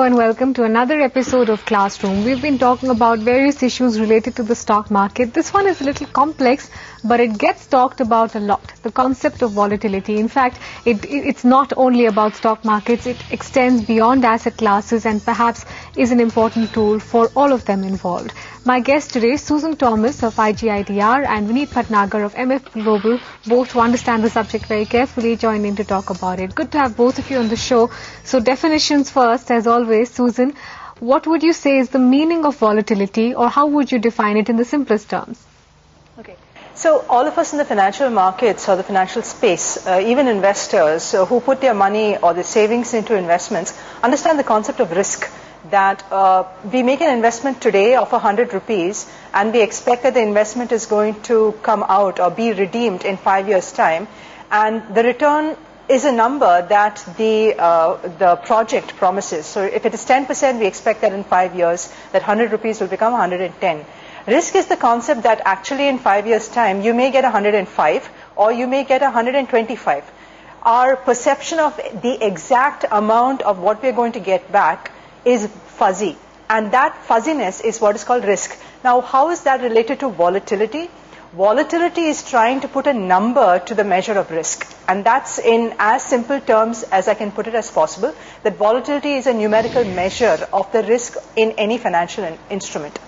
Hello and welcome to another episode of Classroom. We've been talking about various issues related to the stock market. This one is a little complex, but it gets talked about a lot. The concept of volatility. In fact, it's not only about stock markets. It extends beyond asset classes and perhaps is an important tool for all of them involved. My guests today, Susan Thomas of IGIDR and Vineet Bhatnagar of MF Global, both who understand the subject very carefully, joined in to talk about it. Good to have both of you on the show. So definitions first, as always. Susan, what would you say is the meaning of volatility, or how would you define it in the simplest terms? Okay. So all of us in the financial markets or the financial space, even investors who put their money or their savings into investments, understand the concept of risk. That we make an investment today of 100 rupees and we expect that the investment is going to come out or be redeemed in 5 years' time, and the return is a number that the project promises. So if it is 10%, we expect that in 5 years that 100 rupees will become 110. Risk is the concept that actually in 5 years' time you may get 105 or you may get 125. Our perception of the exact amount of what we are going to get back is fuzzy, and that fuzziness is what is called risk. Now, how is that related to volatility? Volatility is trying to put a number to the measure of risk, and that's in as simple terms as I can put it as possible, that volatility is a numerical measure of the risk in any financial instrument.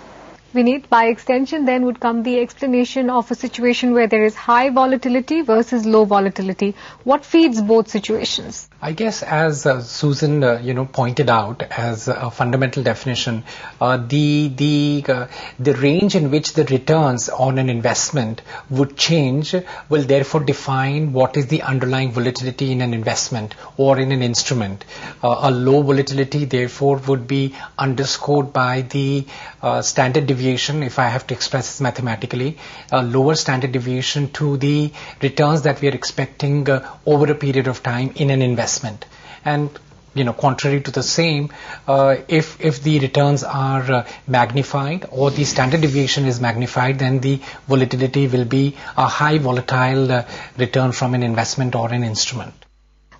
Vineet, by extension then would come the explanation of a situation where there is high volatility versus low volatility. What feeds both situations? I guess as Susan pointed out as a fundamental definition, the range in which the returns on an investment would change will therefore define what is the underlying volatility in an investment or in an instrument. A low volatility therefore would be underscored by the standard deviation, if I have to express this mathematically, a lower standard deviation to the returns that we are expecting over a period of time in an investment. And contrary to the same, if the returns are magnified or the standard deviation is magnified, then the volatility will be a high volatile return from an investment or an instrument.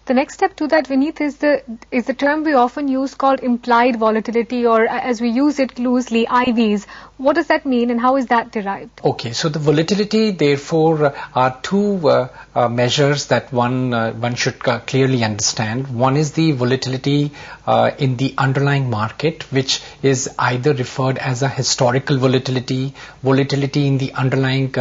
The next step to that, Vineet, is the term we often use called implied volatility, or as we use it loosely, IVs. What does that mean and how is that derived? Okay, so the volatility therefore are two measures that one should clearly understand. One is the volatility in the underlying market, which is either referred as a historical volatility in the underlying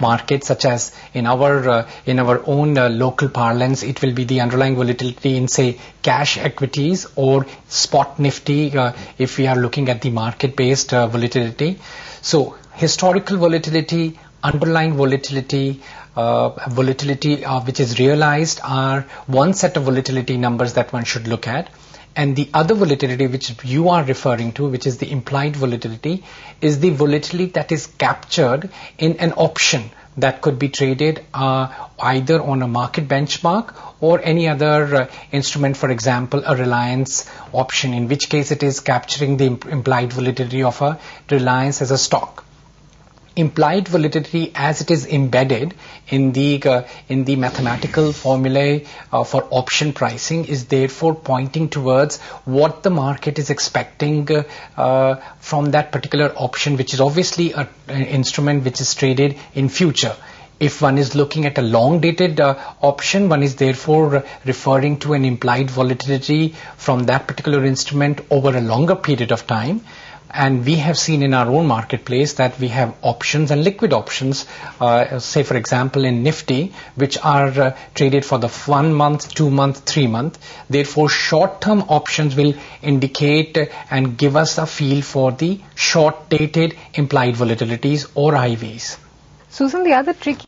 market, such as in our own local parlance, it will be the underlying volatility in, say, cash equities or spot nifty if we are looking at the market-based volatility. So historical volatility, underlying volatility, which is realized, are one set of volatility numbers that one should look at. And the other volatility which you are referring to, which is the implied volatility, is the volatility that is captured in an option that could be traded either on a market benchmark or any other instrument, for example, a Reliance option, in which case it is capturing the implied volatility of a Reliance as a stock. Implied volatility, as it is embedded in the mathematical formulae for option pricing, is therefore pointing towards what the market is expecting from that particular option, which is obviously an instrument which is traded in future. If one is looking at a long-dated option, one is therefore referring to an implied volatility from that particular instrument over a longer period of time. And we have seen in our own marketplace that we have options and liquid options, say for example in Nifty, which are traded for the 1 month, 2 month, 3 month. Therefore, short-term options will indicate and give us a feel for the short-dated implied volatilities or IVs. Susan, the other tricky